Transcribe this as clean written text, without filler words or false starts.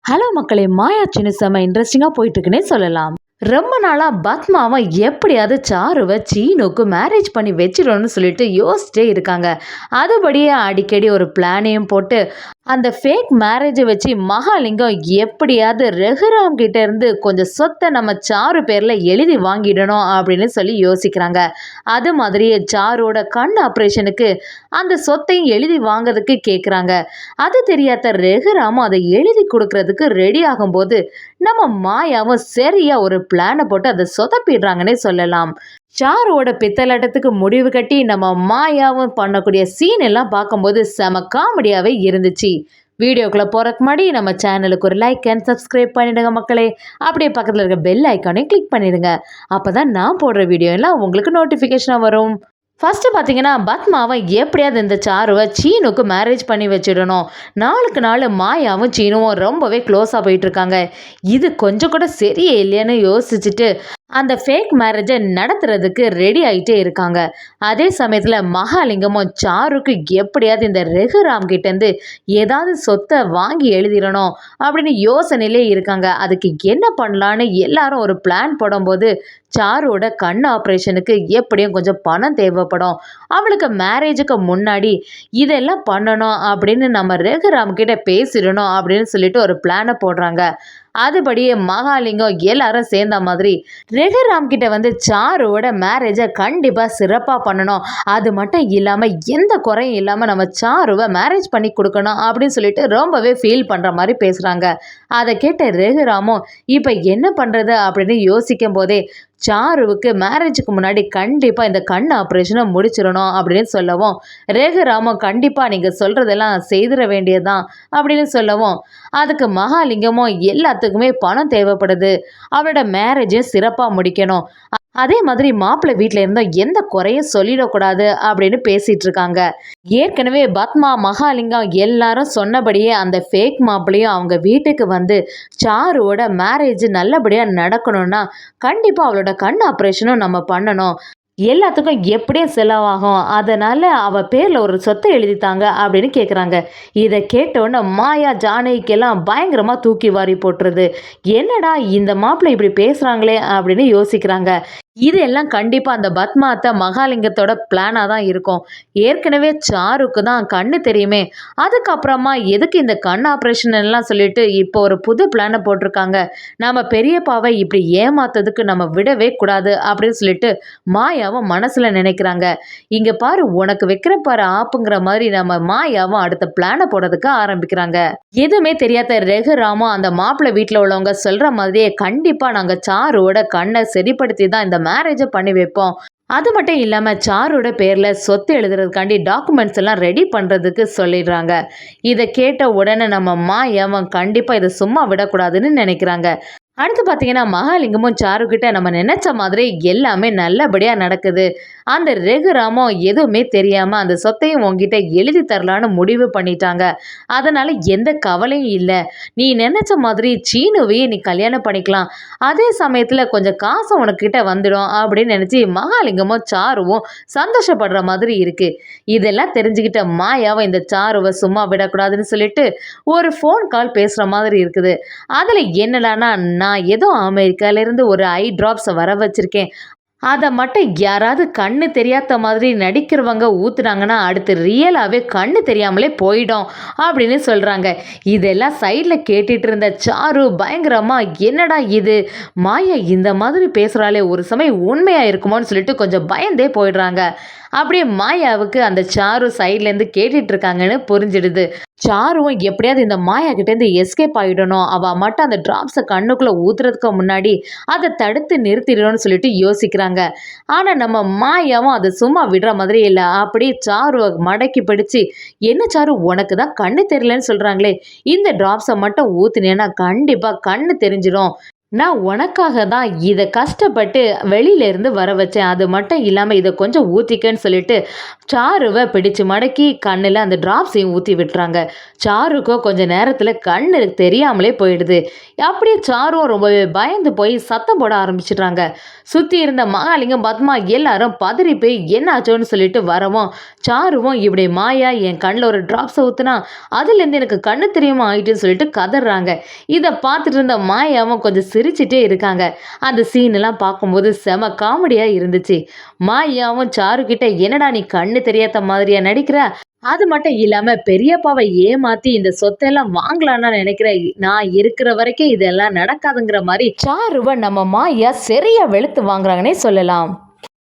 Hello மக்களே, மாயா சின்ன செம இன்ட்ரெஸ்டிங்காக போயிட்டுருக்குன்னே சொல்லலாம். ரொம்ப நாளாக பத்மாவை எப்படியாவது சாருவை சீனுக்கு மேரேஜ் பண்ணி வச்சிடணும்னு சொல்லிட்டு யோசிச்சிட்டே இருக்காங்க. அதுபடியே அடிக்கடி ஒரு பிளானையும் போட்டு அந்த ஃபேக் மேரேஜை வச்சு மகாலிங்கம் எப்படியாவது ரகுராம் கிட்ட இருந்து கொஞ்சம் சொத்தை நம்ம சாரு பேரில் எழுதி வாங்கிடணும் அப்படின்னு சொல்லி யோசிக்கிறாங்க. அது மாதிரியே சாரோட கண் ஆப்ரேஷனுக்கு அந்த சொத்தையும் எழுதி வாங்கிறதுக்கு கேட்குறாங்க. அது தெரியாத ரகுராமும் அதை எழுதி கொடுக்கறதுக்கு ரெடி ஆகும்போது நம்ம மாயாவும் சரியா ஒரு பிளானை போட்டு அதை சொதப்பிடுறாங்கன்னே சொல்லலாம். சாரோட பித்தலாட்டத்துக்கு முடிவு கட்டி நம்ம மாயாவும் பண்ணக்கூடிய சீன் எல்லாம் பார்க்கும்போது செம காமெடியாவே இருந்துச்சு. வீடியோக்குள்ள போறதுக்கு முன்னாடி நம்ம சேனலுக்கு ஒரு லைக் அண்ட் சப்ஸ்கிரைப் பண்ணிடுங்க மக்களே. அப்படியே பக்கத்தில் இருக்க பெல் ஐக்கானையும் கிளிக் பண்ணிடுங்க. அப்பதான் நான் போடுற வீடியோ எல்லாம் உங்களுக்கு நோட்டிஃபிகேஷனாக வரும். ஃபஸ்ட்டு பார்த்தீங்கன்னா பத்மாவை எப்படியாவது இந்த சாருவை சீனுக்கு மேரேஜ் பண்ணி வச்சிடணும். நாளுக்கு நாள் மாயாவும் சீனுவும் ரொம்பவே க்ளோஸாக போயிட்டுருக்காங்க. இது கொஞ்சம் கூட சரியே இல்லைன்னு யோசிச்சுட்டு அந்த ஃபேக் மேரேஜை நடத்துறதுக்கு ரெடி ஆகிட்டே இருக்காங்க. அதே சமயத்தில் மகாலிங்கமும் சாருக்கு எப்படியாவது இந்த ரகுராம் கிட்டேருந்து ஏதாவது சொத்தை வாங்கி எழுதிடணும் அப்படின்னு யோசனையிலே இருக்காங்க. அதுக்கு என்ன பண்ணலான்னு எல்லாரும் ஒரு பிளான் போடும்போது சாரோட கண் ஆப்ரேஷனுக்கு எப்படியும் கொஞ்சம் பணம் தேவைப்படும். அவளுக்கு மேரேஜுக்கு முன்னாடி இதெல்லாம் பண்ணணும் அப்படின்னு நம்ம ரகுராம் கிட்ட பேசிடணும் அப்படின்னு சொல்லிட்டு ஒரு பிளானை போடுறாங்க. அதுபடியே மகாலிங்கம் எல்லாரும் சேர்ந்த மாதிரி ரகுராம் கிட்ட வந்து சாருவோட மேரேஜை கண்டிப்பாக சிறப்பாக பண்ணணும், அது மட்டும் இல்லாமல் எந்த குறையும் இல்லாமல் நம்ம சாருவை மேரேஜ் பண்ணி கொடுக்கணும் அப்படின்னு சொல்லிட்டு ரொம்பவே ஃபீல் பண்ணுற மாதிரி பேசுகிறாங்க. அதை கேட்ட ரகுராமும் இப்போ என்ன பண்ணுறது அப்படின்னு யோசிக்கும் போதே சாருவுக்கு மேரேஜுக்கு முன்னாடி கண்டிப்பாக இந்த கண் ஆப்ரேஷனை முடிச்சிடணும் அப்படின்னு சொல்லவும் ரகுராமும் கண்டிப்பாக நீங்கள் சொல்கிறதெல்லாம் செய்திட வேண்டியதுதான் அப்படின்னு சொல்லவும் அதுக்கு மகாலிங்கமும் எல்லாத்துக்குமே பணம் தேவைப்படுது, அவளோட மேரேஜையும் சிறப்பாக முடிக்கணும், அதே மாதிரி மாப்பிள்ளை வீட்டில் இருந்தோம் எந்த குறையும் சொல்லிடக்கூடாது அப்படின்னு பேசிட்டு இருக்காங்க. ஏற்கனவே பத்மா மகாலிங்கம் எல்லாரும் சொன்னபடியே அந்த ஃபேக் மாப்பிள்ளையும் அவங்க வீட்டுக்கு வந்து சாருவோட மேரேஜ் நல்லபடியாக நடக்கணும்னா கண்டிப்பாக அவளோட கண் ஆப்ரேஷனும் நம்ம பண்ணணும், எல்லாத்துக்கும் எப்படியும் செலவாகும், அதனால் அவள் பேரில் ஒரு சொத்தை எழுதித்தாங்க அப்படின்னு கேட்குறாங்க. இதை கேட்டோன்னே மாயா ஜானகிக்கெல்லாம் பயங்கரமாக தூக்கி வாரி போட்டுருது. என்னடா இந்த மாப்பிள்ளை இப்படி பேசுகிறாங்களே அப்படின்னு யோசிக்கிறாங்க. இது எல்லாம் கண்டிப்பாக அந்த பத்மாத்த மகாலிங்கத்தோட பிளானாக தான் இருக்கும். ஏற்கனவே சாருக்கு தான் கண்ணு தெரியுமே, அதுக்கப்புறமா எதுக்கு இந்த கண் ஆப்ரேஷன் எல்லாம் சொல்லிட்டு இப்போ ஒரு புது பிளானை போட்டிருக்காங்க, நம்ம பெரியப்பாவை இப்படி ஏமாத்ததுக்கு நம்ம விடவே கூடாது அப்படின்னு சொல்லிட்டு மாயாவும் மனசில் நினைக்கிறாங்க. இங்கே பாரு உனக்கு வைக்கிற பாரு ஆப்புங்கிற மாதிரி நம்ம மாயாவும் அடுத்த பிளானை போடுறதுக்கு ஆரம்பிக்கிறாங்க. எதுவுமே தெரியாத ரகுராமும் அந்த மாப்பிள்ளை வீட்டில் உள்ளவங்க சொல்கிற மாதிரியே கண்டிப்பாக நாங்கள் சாருவோட கண்ணை சரிப்படுத்தி தான் இந்த மேரேஜை பண்ணி வைப்போம், அது மட்டும் இல்லாமல் சாரோட பேரில் சொத்து எழுதுறதுக்காண்டி டாக்குமெண்ட்ஸ் எல்லாம் ரெடி பண்ணுறதுக்கு சொல்லிடுறாங்க. இதை கேட்ட உடனே நம்ம மாயாவும் கண்டிப்பாக இதை சும்மா விடக்கூடாதுன்னு நினைக்கிறாங்க. அடுத்து பார்த்தீங்கன்னா மகாலிங்கமும் சாருக்கிட்ட நம்ம நினைச்ச மாதிரி எல்லாமே நல்லபடியாக நடக்குது. அந்த ரகுராமும் எதுவுமே தெரியாமல் அந்த சொத்தையும் உங்ககிட்ட எழுதி தரலான்னு முடிவு பண்ணிட்டாங்க. அதனால் எந்த கவலையும் இல்லை, நீ நினச்ச மாதிரி சீனுவையே நீ கல்யாணம் பண்ணிக்கலாம், அதே சமயத்தில் கொஞ்சம் காசு உனக்கிட்ட வந்துடும் அப்படின்னு நினச்சி மகாலிங்கமும் சாருவும் சந்தோஷப்படுற மாதிரி இருக்குது. இதெல்லாம் தெரிஞ்சுக்கிட்ட மாயாவை இந்த சாருவை சும்மா விடக்கூடாதுன்னு சொல்லிட்டு ஒரு ஃபோன் கால் பேசுகிற மாதிரி இருக்குது. அதில் என்னடானா நான் ஏதோ அமெரிக்காவிலேருந்து ஒரு ஐ ட்ராப்ஸை வர வச்சுருக்கேன், அதை மட்டும் யாராவது கண்ணு தெரியாத மாதிரி நடிக்கிறவங்க ஊற்றுனாங்கன்னா அடுத்து ரியலாகவே கண்ணு தெரியாமலே போயிடும் அப்படின்னு சொல்கிறாங்க. இதெல்லாம் சைடில் கேட்டுட்டு இருந்த சாரு பயங்கரமாக என்னடா இது மாயா இந்த மாதிரி பேசுகிறாளே, ஒரு சமயம் உண்மையாக இருக்குமோன்னு சொல்லிட்டு கொஞ்சம் பயந்தே போயிடுறாங்க. அப்படியே மாயாவுக்கு அந்த சாரு சைட்லேருந்து கேட்டுட்டு இருக்காங்கன்னு புரிஞ்சிடுது. சாருவும் எப்படியாவது இந்த மாயா கிட்டேருந்து எஸ்கேப் ஆகிடணும், அவள் மட்டும் அந்த ட்ராப்ஸை கண்ணுக்குள்ளே ஊற்றுறதுக்கு முன்னாடி அதை தடுத்து நிறுத்திடணும்னு சொல்லிட்டு யோசிக்கிறாங்க. ஆனால் நம்ம மாயாவும் அதை சும்மா விடுற மாதிரி இல்லை. அப்படியே சாருவை மடக்கி பிடிச்சி என்ன சாரு உனக்கு தான் கண்ணு தெரியலன்னு சொல்கிறாங்களே, இந்த ட்ராப்ஸை மட்டும் ஊற்றுனேன்னா கண்டிப்பாக கண்ணு தெரிஞ்சிடும், நான் உனக்காக தான் இதை கஷ்டப்பட்டு வெளியில இருந்து வர வச்சேன். அது மட்டும் இல்லாம இதை கொஞ்சம் ஊத்திக்கன்னு சொல்லிட்டு சாருவை பிடிச்சு மடக்கி கண்ணுல அந்த டிராப்ஸையும் ஊத்தி விட்டுறாங்க. சாருக்கோ கொஞ்ச நேரத்துல கண்ணு தெரியாமலே போயிடுது. அப்படியே சாரும் ரொம்பவே பயந்து போய் சத்தம் போட ஆரம்பிச்சிடுறாங்க. சுத்தி இருந்த மகாலிங்கம், பத்மா எல்லாரும் பதறி போய் என்ன ஆச்சோன்னு சொல்லிட்டு வரவும், சாருவும் இப்படி மாயா என் கண்ணில் ஒரு டிராப்ஸை ஊத்துனா அதுலேருந்து எனக்கு கண்ணு தெரியாம ஆயிட்டுன்னு சொல்லிட்டு கதறாங்க. இதை பார்த்துட்டு இருந்த மாயாவும் கொஞ்சம் சிரிச்சிட்டே இருக்காங்க. அந்த சீன் எல்லாம் பார்க்கும்போது செம காமெடியா இருந்துச்சு. மாயாவும் சாரு கிட்ட என்னடா நீ கண்ணு தெரியாத மாதிரியா நடிக்கிற, அது மட்டும் இல்லாம பெரியப்பாவை ஏமாத்தி இந்த சொத்தெல்லாம் வாங்கலாம்னு நினைக்கிறேன், நான் இருக்கிற வரைக்கும் இதெல்லாம் நடக்காதுங்கிற மாதிரி சாருவை நம்ம மாயா சரியா வெளுத்து வாங்குறாங்கன்னே சொல்லலாம்.